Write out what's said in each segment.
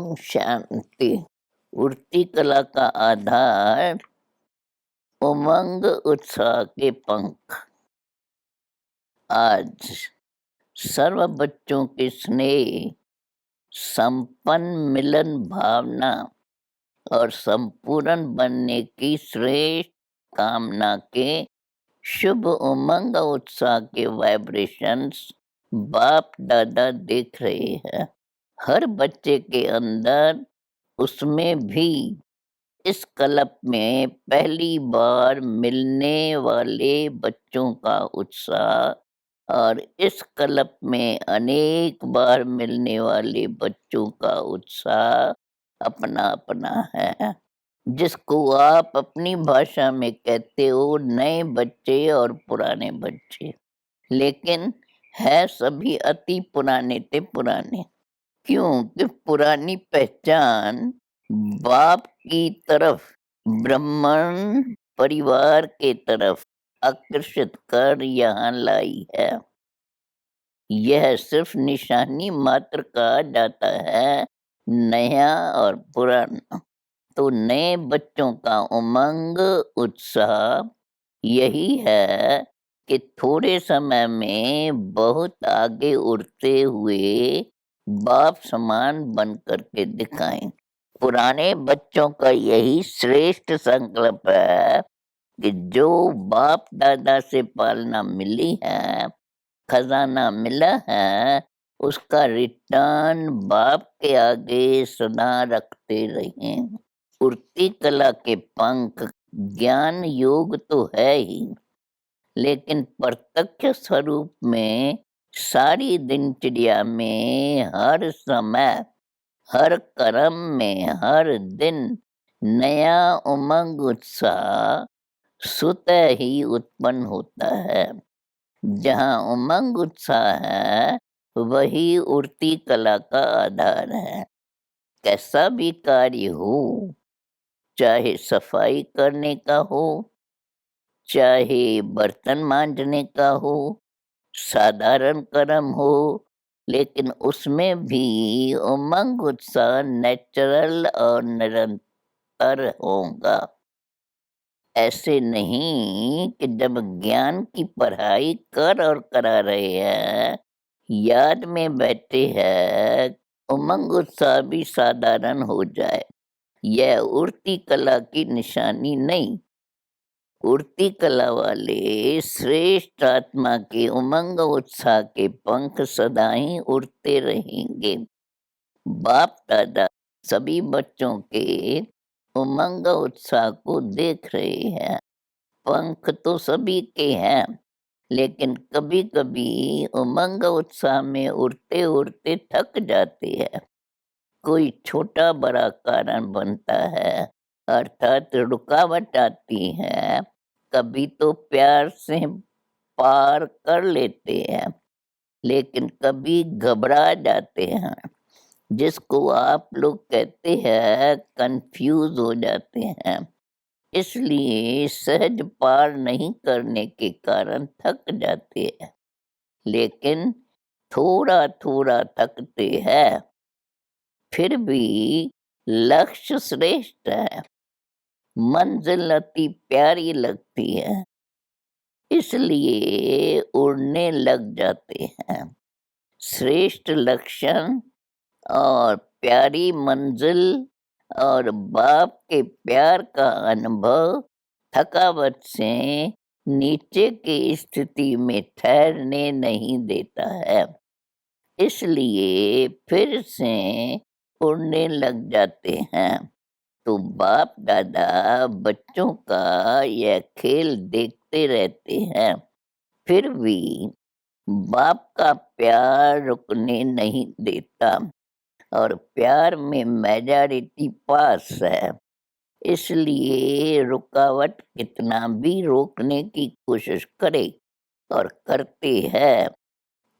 ओम शांति। उड़ती कला का आधार उमंग उत्साह के पंख। आज सर्व बच्चों के स्नेह, संपन्न मिलन भावना और संपूर्ण बनने की श्रेष्ठ कामना के शुभ उमंग उत्साह के वाइब्रेशंस बाप दादा देख रहे हैं। हर बच्चे के अंदर, उसमें भी इस कल्प में पहली बार मिलने वाले बच्चों का उत्साह और इस कल्प में अनेक बार मिलने वाले बच्चों का उत्साह अपना अपना है, जिसको आप अपनी भाषा में कहते हो नए बच्चे और पुराने बच्चे, लेकिन है सभी अति पुराने ते पुराने। क्योंकि पुरानी पहचान बाप की तरफ, ब्राह्मण परिवार के तरफ आकर्षित कर यहाँ लाई है। यह सिर्फ निशानी मात्र कहा जाता है, नया और पुराना। तो नए बच्चों का उमंग उत्साह यही है कि थोड़े समय में बहुत आगे उड़ते हुए बाप समान बन करके दिखाएं। पुराने बच्चों का यही श्रेष्ठ संकल्प है कि जो बाप दादा से पालना मिली है, खजाना मिला है, उसका रिटर्न बाप के आगे सदा रखते रहें। उड़ती कला के पंख ज्ञान योग तो है ही, लेकिन प्रत्यक्ष स्वरूप में सारी दिनचर्या में, हर समय, हर कर्म में, हर दिन नया उमंग उत्साह स्वतः ही उत्पन्न होता है। जहाँ उमंग उत्साह है, वही उड़ती कला का आधार है। कैसा भी कार्य हो, चाहे सफाई करने का हो, चाहे बर्तन मांजने का हो, साधारण कर्म हो, लेकिन उसमें भी उमंग उत्साह नेचुरल और निरंतर होगा। ऐसे नहीं कि जब ज्ञान की पढ़ाई कर और करा रहे हैं, याद में बैठे हैं, उमंग उत्साह भी साधारण हो जाए। यह उड़ती कला की निशानी नहीं। उड़ती कला वाले श्रेष्ठ आत्मा के उमंग उत्साह के पंख सदा ही उड़ते रहेंगे। बाप दादा सभी बच्चों के उमंग उत्साह को देख रहे हैं। पंख तो सभी के हैं, लेकिन कभी कभी उमंग उत्साह में उड़ते उड़ते थक जाते हैं। कोई छोटा बड़ा कारण बनता है, अर्थात रुकावट आती है। कभी तो प्यार से पार कर लेते हैं, लेकिन कभी घबरा जाते हैं, जिसको आप लोग कहते हैं कंफ्यूज हो जाते हैं। इसलिए सहज पार नहीं करने के कारण थक जाते हैं, लेकिन थोड़ा थोड़ा थकते हैं, फिर भी लक्ष्य श्रेष्ठ है, मंजिल अति प्यारी लगती है, इसलिए उड़ने लग जाते हैं। श्रेष्ठ लक्षण और प्यारी मंजिल और बाप के प्यार का अनुभव थकावट से नीचे की स्थिति में ठहरने नहीं देता है, इसलिए फिर से उड़ने लग जाते हैं। तो बाप दादा बच्चों का यह खेल देखते रहते हैं, फिर भी बाप का प्यार रुकने नहीं देता और प्यार में मेजॉरिटी पास है, इसलिए रुकावट कितना भी रोकने की कोशिश करे और करते हैं,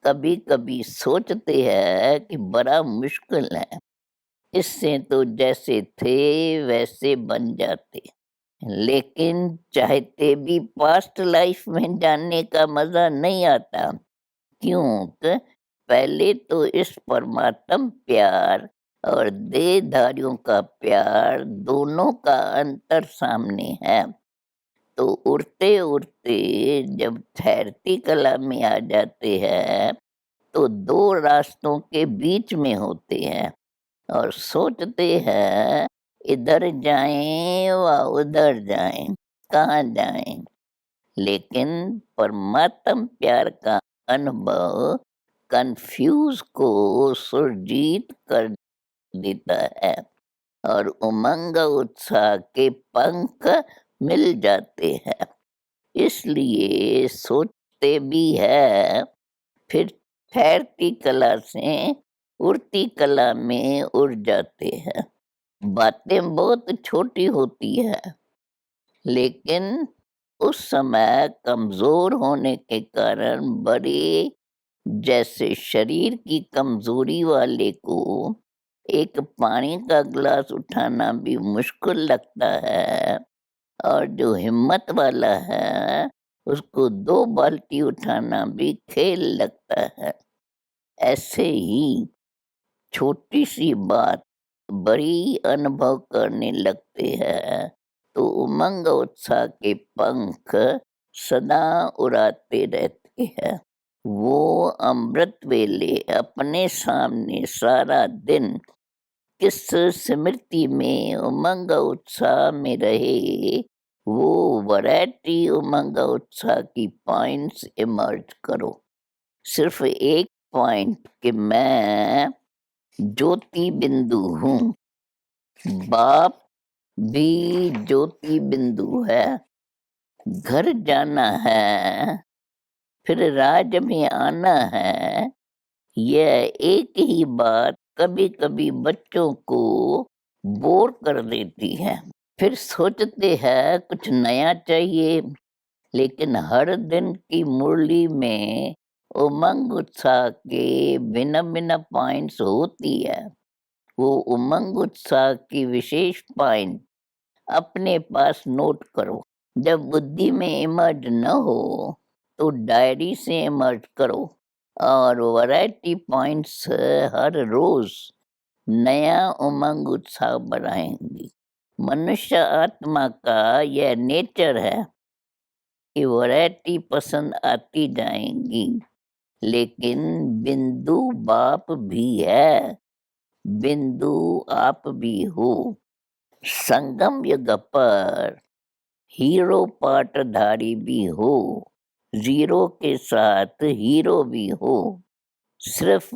कभी कभी सोचते हैं कि बड़ा मुश्किल है, इससे तो जैसे थे वैसे बन जाते, लेकिन चाहते भी पास्ट लाइफ में जानने का मजा नहीं आता। क्योंकि पहले तो इस परमात्म प्यार और देहधारियों का प्यार दोनों का अंतर सामने है। तो उड़ते-उड़ते जब ठहरती कला में आ जाते हैं, तो 2 रास्तों के बीच में होते हैं और सोचते हैं इधर जाएँ व उधर जाएँ, कहाँ जाएँ? लेकिन परमात्म प्यार का अनुभव कन्फ्यूज़ को सुरजीत कर देता है और उमंग उत्साह के पंख मिल जाते हैं। इसलिए सोचते भी है, फिर ठहरती कला से उड़ती कला में उड़ जाते हैं। बातें बहुत छोटी होती है, लेकिन उस समय कमज़ोर होने के कारण बड़े, जैसे शरीर की कमज़ोरी वाले को एक पानी का ग्लास उठाना भी मुश्किल लगता है और जो हिम्मत वाला है, उसको 2 बाल्टी उठाना भी खेल लगता है। ऐसे ही छोटी-सी बात बड़ी अनुभव करने लगते हैं, तो उमंग उत्साह के पंख सदा उड़ाते रहते हैं। वो अमृत वेले अपने सामने सारा दिन किस स्मृति में उमंग उत्साह में रहे, वो वैरायटी उमंग उत्साह की पॉइंट्स इमर्ज करो। सिर्फ एक पॉइंट कि मैं ज्योति बिंदु हूँ, बाप भी ज्योति बिंदु है, घर जाना है, फिर राज में आना है। यह एक ही बात कभी-कभी बच्चों को बोर कर देती है। फिर सोचते हैं कुछ नया चाहिए, लेकिन हर दिन की मुरली में उमंग उत्साह के भिन्न-भिन्न पॉइंट्स होती है। वो उमंग उत्साह की विशेष पॉइंट अपने पास नोट करो। जब बुद्धि में इमर्ज न हो, तो डायरी से इमर्ज करो और वैरायटी पॉइंट्स हर रोज नया उमंग उत्साह बढ़ाएंगी। मनुष्य आत्मा का यह नेचर है कि वैरायटी पसंद आती जाएंगी, लेकिन बिंदु बाप भी है, बिंदु आप भी हो। संगम युग पर हीरो पाटधारी भी हो, ज़ीरो के साथ हीरो भी हो, सिर्फ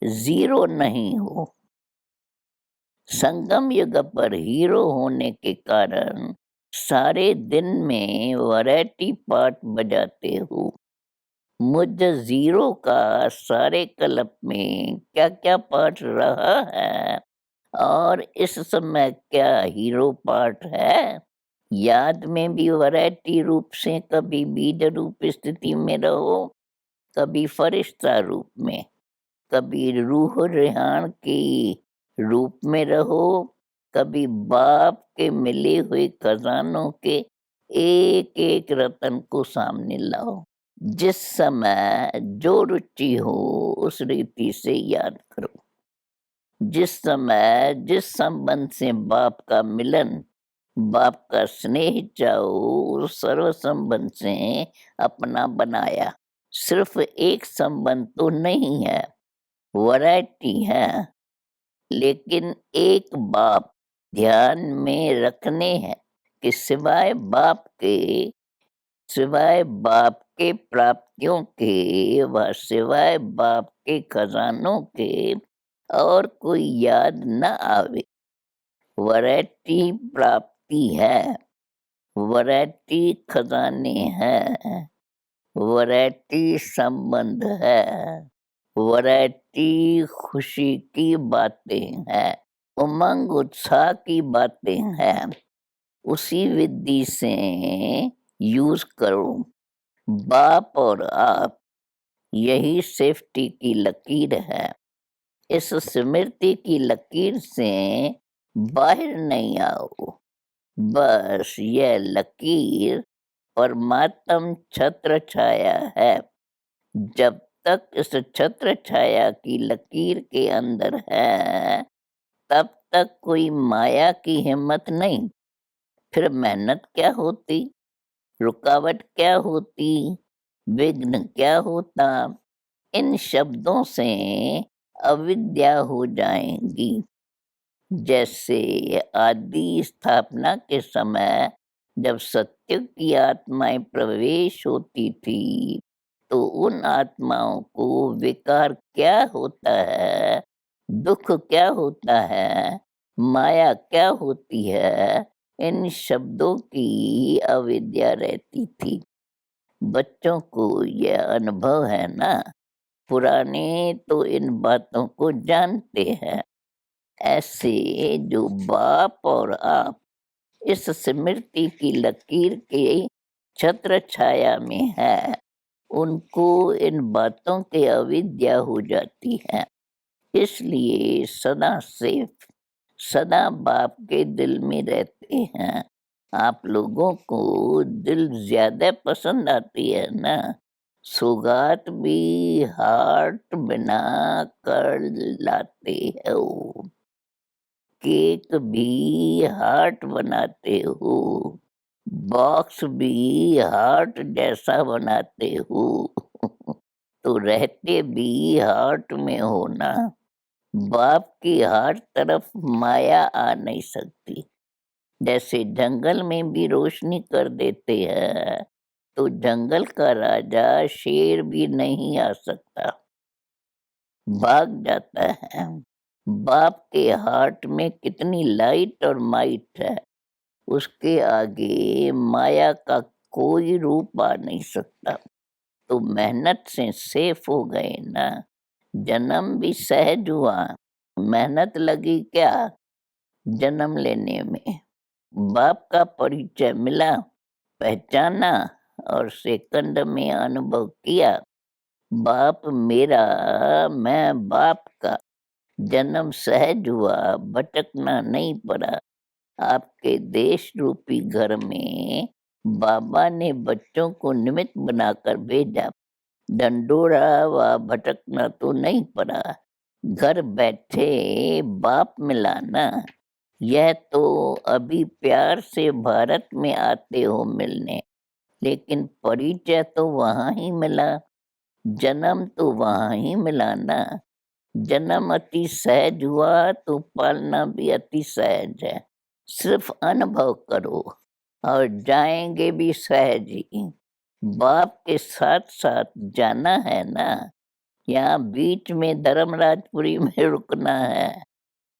ज़ीरो नहीं हो। संगम युग पर हीरो होने के कारण सारे दिन में वैरायटी पार्ट बजाते हो। मुझ ज़ीरो का सारे क्लब में क्या-क्या पार्ट रहा है और इस समय क्या हीरो पार्ट है? याद में भी वैरायटी रूप से कभी बीज रूप स्थिति में रहो, कभी फरिश्ता रूप में, कभी रूह रेहान की रूप में रहो, कभी बाप के मिले हुए खजानों के एक-एक रतन को सामने लाओ। जिस समय जो रुचि हो उस रीति से याद करो। जिस समय जिस संबंध से बाप का मिलन, बाप का स्नेह चाहो, उस सर्व संबंध से अपना बनाया। सिर्फ एक संबंध तो नहीं है, वैरायटी है, लेकिन एक बाप ध्यान में रखने हैं कि सिवाय बाप के प्राप्तियों के व सिवाय बाप के खजानों के और कोई याद न आवे। वैरायटी प्राप्ति है, वैरायटी खजाने हैं, वैरायटी संबंध है, वैरायटी खुशी की बातें हैं, उमंग उत्साह की बातें हैं। उसी विधि से यूज़ करो। बाप और आप, यही सेफ्टी की लकीर है। इस स्मृति की लकीर से बाहर नहीं आओ। बस यह लकीर परमात्म छत्र छाया है। जब तक इस छत्र छाया की लकीर के अंदर है, तब तक कोई माया की हिम्मत नहीं, फिर मेहनत क्या होती, रुकावट क्या होती, विघ्न क्या होता। इन शब्दों से अविद्या हो जाएंगी। जैसे आदि स्थापना के समय जब सत्य की आत्माएं प्रवेश होती थी, तो उन आत्माओं को विकार क्या होता है, दुख क्या होता है, माया क्या होती है, इन शब्दों की अविद्या रहती थी। बच्चों को यह अनुभव है ना, पुराने तो इन बातों को जानते हैं। ऐसे जो बाप और आप इस स्मृति की लकीर के छत्र छाया में है, उनको इन बातों की अविद्या हो जाती है। इसलिए सदा सेफ, सदा बाप के दिल में रहते हैं। आप लोगों को दिल ज्यादा पसंद आती है ना, सौगात भी हार्ट बना कर लाते हो, केक भी हार्ट बनाते हो, बॉक्स भी हार्ट जैसा बनाते हो। तो रहते भी हार्ट में हो ना। बाप की हर तरफ माया आ नहीं सकती। जैसे जंगल में भी रोशनी कर देते हैं, तो जंगल का राजा शेर भी नहीं आ सकता, भाग जाता है। बाप के हार्ट में कितनी लाइट और माइट है, उसके आगे माया का कोई रूप आ नहीं सकता। तो मेहनत से सेफ हो गए ना, जन्म भी सहज हुआ। मेहनत लगी क्या जन्म लेने में, बाप का परिचय मिला, पहचाना और सेकंड में अनुभव किया, बाप मेरा, मैं बाप का। जन्म सहज हुआ, भटकना नहीं पड़ा। आपके देश रूपी घर में बाबा ने बच्चों को निमित्त बनाकर भेजा। डंडोरा व भटकना तो नहीं पड़ा, घर बैठे बाप मिलाना। यह तो अभी प्यार से भारत में आते हो मिलने, लेकिन परिचय तो वहाँ ही मिला, जन्म तो वहाँ ही मिला ना। जन्म अति सहज हुआ तो पालना भी अति सहज है। सिर्फ अनुभव करो और जाएंगे भी सहज ही। बाप के साथ साथ जाना है ना, यहाँ बीच में धर्मराजपुरी में रुकना है।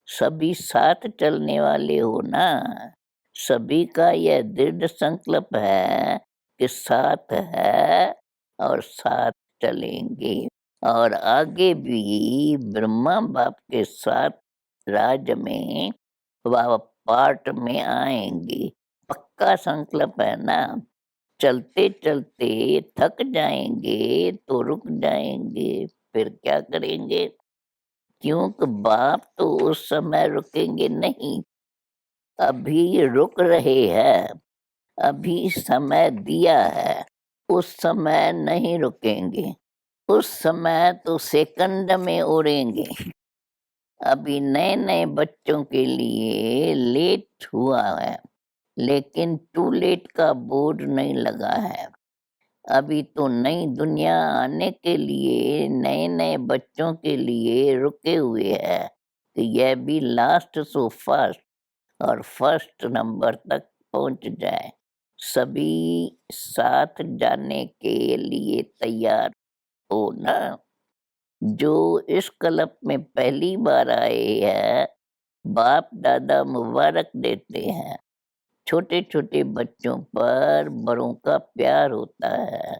सभी साथ चलने वाले हो ना, सभी का यह दृढ़ संकल्प है कि साथ है और साथ चलेंगे और आगे भी ब्रह्मा बाप के साथ राज में व पाठ में आएंगे। पक्का संकल्प है ना। चलते चलते थक जाएंगे तो रुक जाएंगे, फिर क्या करेंगे, क्योंकि बाप तो उस समय रुकेंगे नहीं, अभी रुक रहे हैं, अभी समय दिया है, उस समय नहीं रुकेंगे, उस समय तो सेकंड में उड़ेंगे। अभी नए नए बच्चों के लिए लेट हुआ है, लेकिन टू लेट का बोर्ड नहीं लगा है। अभी तो नई दुनिया आने के लिए नए नए बच्चों के लिए रुके हुए है कि यह भी लास्ट सो फर्स्ट और फर्स्ट नंबर तक पहुंच जाए। सभी साथ जाने के लिए तैयार हो ना। जो इस क्लब में पहली बार आए हैं, बाप दादा मुबारक देते हैं। छोटे छोटे बच्चों पर बड़ों का प्यार होता है,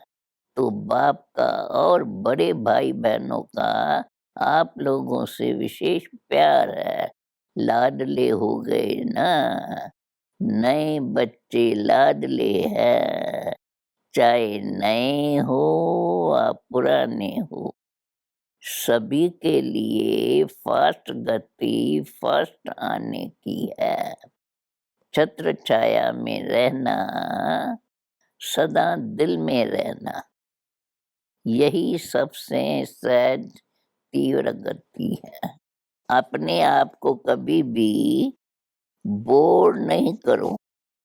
तो बाप का और बड़े भाई बहनों का आप लोगों से विशेष प्यार है। लाडले हो गए ना, नए बच्चे लाडले हैं, चाहे नए हो या पुराने हो, सभी के लिए फास्ट गति फर्स्ट आने की है। छत्र छाया में रहना, सदा दिल में रहना, यही सबसे सहज तीव्र गति है। अपने आप को कभी भी बोर नहीं करो।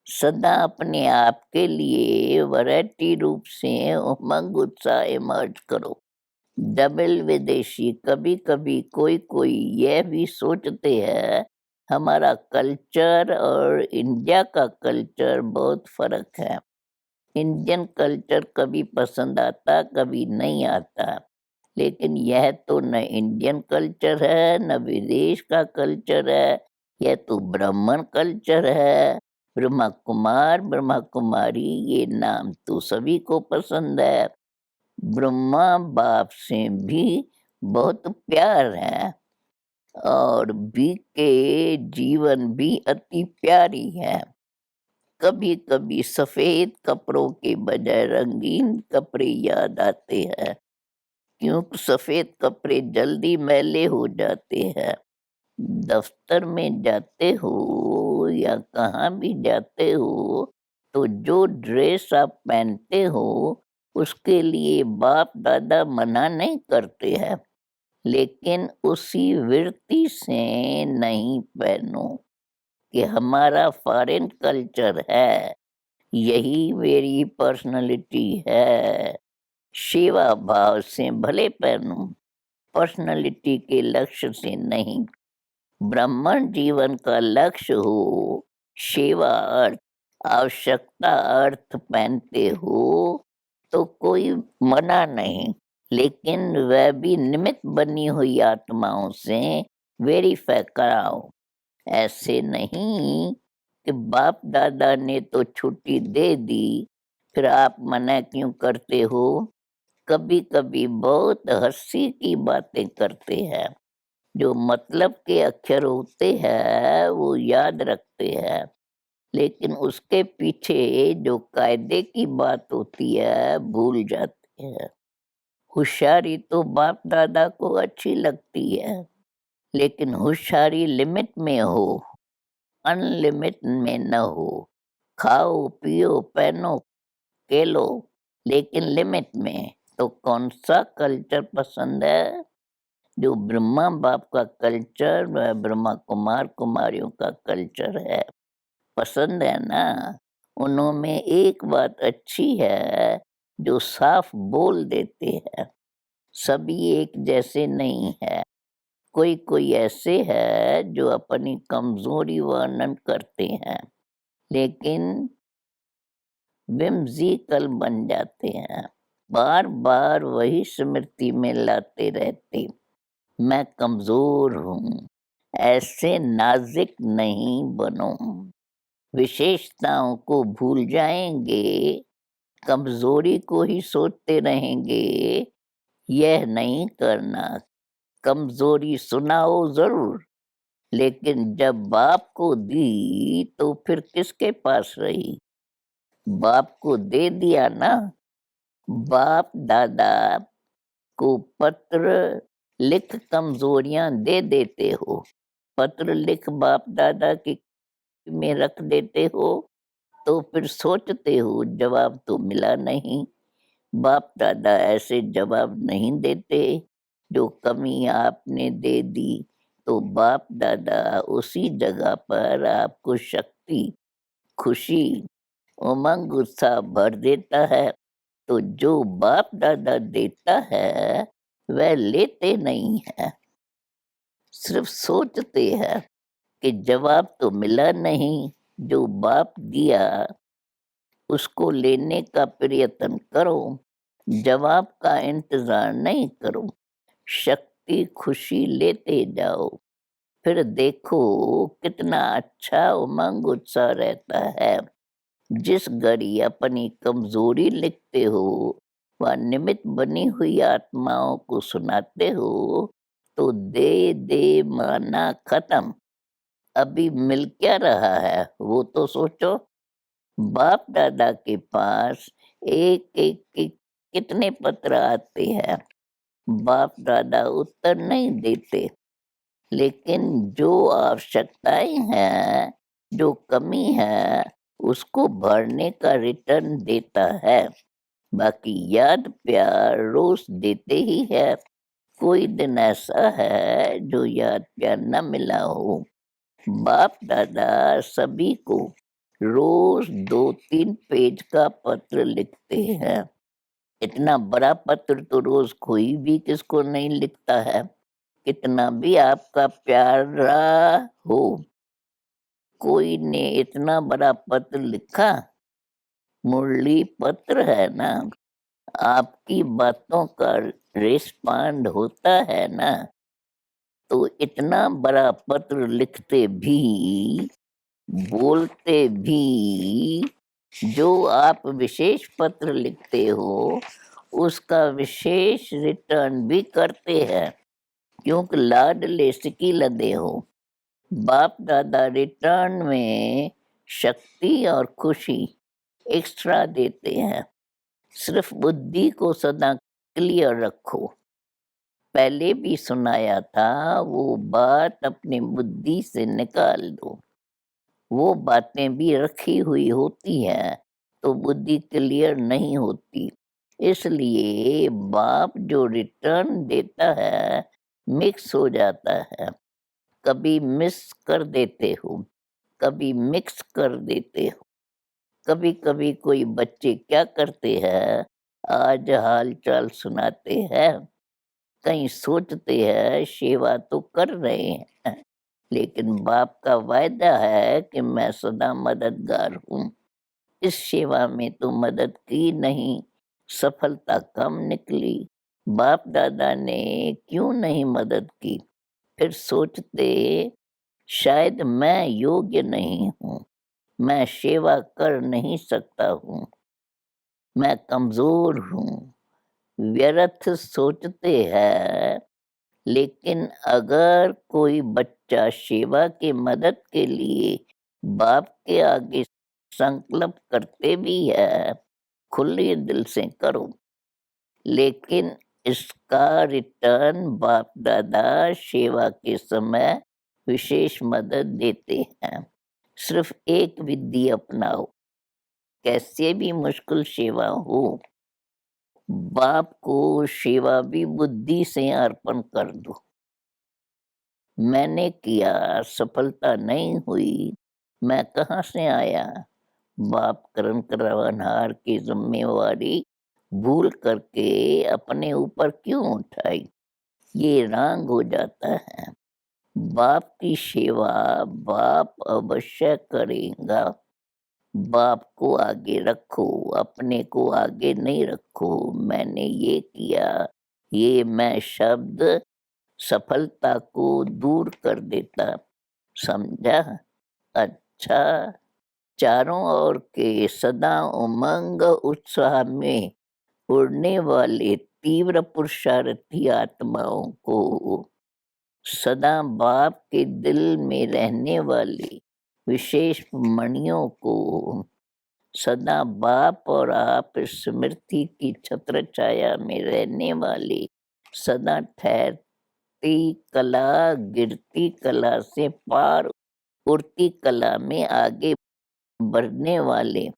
सदा अपने आप के लिए वैरायटी रूप से उमंग उत्साह इमर्ज करो। डबल विदेशी कभी-कभी कोई-कोई यह भी सोचते हैं हमारा कल्चर और इंडिया का कल्चर बहुत फ़र्क है। इंडियन कल्चर कभी पसंद आता, कभी नहीं आता। लेकिन यह तो न इंडियन कल्चर है, न विदेश का कल्चर है, यह तो ब्राह्मण कल्चर है। ब्रह्मा कुमार, ब्रह्मा कुमारी ये नाम तो सभी को पसंद है। ब्रह्मा बाप से भी बहुत प्यार है और बी के जीवन भी अति प्यारी है। कभी-कभी सफ़ेद कपड़ों के बजाय रंगीन कपड़े याद आते हैं, क्योंकि सफ़ेद कपड़े जल्दी मैले हो जाते हैं। दफ्तर में जाते हो या कहाँ भी जाते हो, तो जो ड्रेस आप पहनते हो, उसके लिए बाप-दादा मना नहीं करते हैं, लेकिन उसी वृत्ति से नहीं पहनो कि हमारा फॉरेन कल्चर है, यही मेरी पर्सनैलिटी है। सेवा भाव से भले पहनो, पर्सनैलिटी के लक्ष्य से नहीं। ब्राह्मण जीवन का लक्ष्य हो, सेवा अर्थ, आवश्यकता अर्थ पहनते हो, तो कोई मना नहीं, लेकिन वह भी निमित्त बनी हुई आत्माओं से वेरीफाई कराओ। ऐसे नहीं कि बाप दादा ने तो छुट्टी दे दी, फिर आप मना क्यों करते हो? कभी-कभी बहुत हँसी की बातें करते हैं। जो मतलब के अक्षर होते हैं वो याद रखते हैं, लेकिन उसके पीछे जो कायदे की बात होती है भूल जाते हैं। होशियारी तो बाप दादा को अच्छी लगती है, लेकिन होशियारी लिमिट में हो, अनलिमिट में न हो। खाओ पियो पहनो खेलो, लेकिन लिमिट में। तो कौन सा कल्चर पसंद है? जो ब्रह्मा बाप का कल्चर व ब्रह्मा कुमार कुमारियों का कल्चर है, पसंद है ना? उनमें एक बात अच्छी है जो साफ बोल देते हैं, सभी एक जैसे नहीं है। कोई-कोई ऐसे है जो अपनी कमज़ोरी वर्णन करते हैं, लेकिन whimsical बन जाते हैं। बार-बार वही स्मृति में लाते रहते, मैं कमज़ोर हूँ, ऐसे नाज़ुक नहीं बनो। विशेषताओं को भूल जाएँगे, कमज़ोरी को ही सोचते रहेंगे, यह नहीं करना। कमज़ोरी सुनाओ ज़रूर, लेकिन जब बाप को दी तो फिर किसके पास रही? बाप को दे दिया ना। बाप दादा को पत्र लिख कमजोरियां दे देते हो, पत्र लिख बाप दादा की में रख देते हो, तो फिर सोचते हो जवाब तो मिला नहीं। बाप दादा ऐसे जवाब नहीं देते। जो कमी आपने दे दी तो बाप दादा उसी जगह पर आपको शक्ति, खुशी, उमंग उत्साह भर देता है। तो जो बाप दादा देता है वह लेते नहीं है, सिर्फ सोचते हैं कि जवाब तो मिला नहीं, जो बाप दिया उसको लेने का प्रयत्न करो, जवाब का इंतजार नहीं करो, शक्ति खुशी लेते जाओ, फिर देखो कितना अच्छा उमंग उत्साह रहता है। जिस घड़ी अपनी कमजोरी लिखते हो व निमित्त बनी हुई आत्माओं को सुनाते हो, तो दे दे माना खत्म, अभी मिल क्या रहा है वो तो सोचो। बाप दादा के पास एक एक के कितने पत्र आते हैं, बाप दादा उत्तर नहीं देते, लेकिन जो आवश्यकताएं हैं, जो कमी है, उसको भरने का रिटर्न देता है। बाकी याद प्यार रोज देते ही है। कोई दिन ऐसा है जो याद प्यार न मिला हो। बाप दादा सभी को रोज 2-3 पेज का पत्र लिखते हैं। इतना बड़ा पत्र तो रोज कोई भी किसको नहीं लिखता है। कितना भी आपका प्यारा हो, कोई ने इतना बड़ा पत्र लिखा? मुरली पत्र है ना। आपकी बातों का रिस्पॉन्ड होता है ना। तो इतना बड़ा पत्र लिखते भी, बोलते भी, जो आप विशेष पत्र लिखते हो उसका विशेष रिटर्न भी करते हैं, क्योंकि लाडले सिकी लदे हो। बाप दादा रिटर्न में शक्ति और खुशी एक्स्ट्रा देते हैं। सिर्फ बुद्धि को सदा क्लियर रखो। पहले भी सुनाया था, वो बात अपनी बुद्धि से निकाल दो। वो बातें भी रखी हुई होती हैं तो बुद्धि क्लियर नहीं होती। इसलिए बाप जो रिटर्न देता है मिक्स हो जाता है। कभी मिस कर देते हो, कभी मिक्स कर देते हो। कभी कभी कोई बच्चे क्या करते हैं, आज हाल चाल सुनाते हैं, कहीं सोचते हैं सेवा तो कर रहे हैं, लेकिन बाप का वायदा है कि मैं सदा मददगार हूँ। इस सेवा में तो मदद की नहीं, सफलता कम निकली। बाप दादा ने क्यों नहीं मदद की? फिर सोचते शायद मैं योग्य नहीं हूँ, मैं सेवा कर नहीं सकता हूँ, मैं कमजोर हूँ। व्यर्थ सोचते हैं। लेकिन अगर कोई बच्चा सेवा की मदद के लिए बाप के आगे संकल्प करते भी है, खुले दिल से करो। लेकिन इसका रिटर्न बाप दादा सेवा के समय विशेष मदद देते हैं। सिर्फ एक विधि अपनाओ, कैसे भी मुश्किल सेवा हो, बाप को सेवा भी बुद्धि से अर्पण कर दो। मैंने किया, सफलता नहीं हुई, मैं कहाँ से आया? बाप करण करवनहार की जिम्मेवारी भूल करके अपने ऊपर क्यों उठाई? ये रांग हो जाता है। बाप की सेवा बाप अवश्य करेगा। बाप को आगे रखो, अपने को आगे नहीं रखो। मैंने ये किया, ये मैं शब्द सफलता को दूर कर देता। समझा? अच्छा। चारों ओर के सदा उमंग उत्साह में उड़ने वाले तीव्र पुरुषार्थी आत्माओं को, सदा बाप के दिल में रहने वाली विशेष मणियों को, सदा बाप और आप स्मृति की छत्र छाया में रहने वाली, सदा ठहरती कला गिरती कला से पार उड़ती कला में आगे बढ़ने वाले,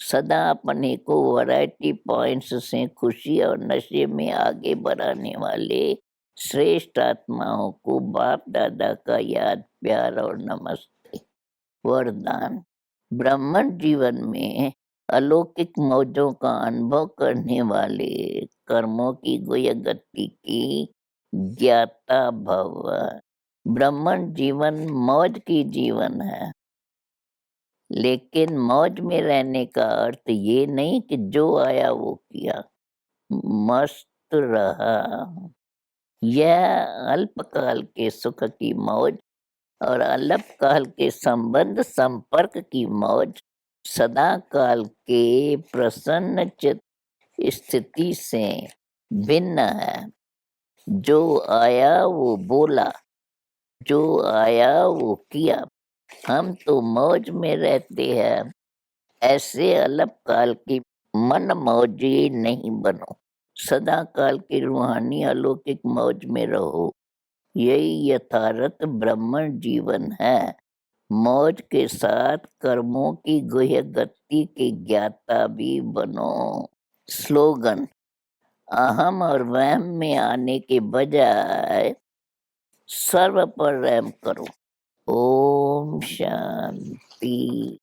सदा अपने को वैरायटी पॉइंट्स से खुशी और नशे में आगे बढ़ाने वाले श्रेष्ठ आत्माओं को बाप दादा का याद प्यार और नमस्ते। वरदान। ब्राह्मण जीवन में अलौकिक मौजों का अनुभव करने वाले कर्मों की गुह्य गति की ज्ञाता भव। ब्राह्मण जीवन मौज की जीवन है, लेकिन मौज में रहने का अर्थ ये नहीं कि जो आया वो किया, मस्त रहा। यह अल्पकाल के सुख की मौज और अल्पकाल के संबंध संपर्क की मौज सदा काल के प्रसन्न चित स्थिति से भिन्न है। जो आया वो बोला, जो आया वो किया। हम तो मौज में रहते हैं, ऐसे अल्पकाल की मन मौजी नहीं बनो। सदा काल की रूहानी अलौकिक मौज में रहो। यही यथार्थ ब्राह्मण जीवन है। मौज के साथ कर्मों की गुह्य गति के ज्ञाता भी बनो। स्लोगन। अहम और वहम में आने के बजाय सर्व पर रहम करो। ओम शांति।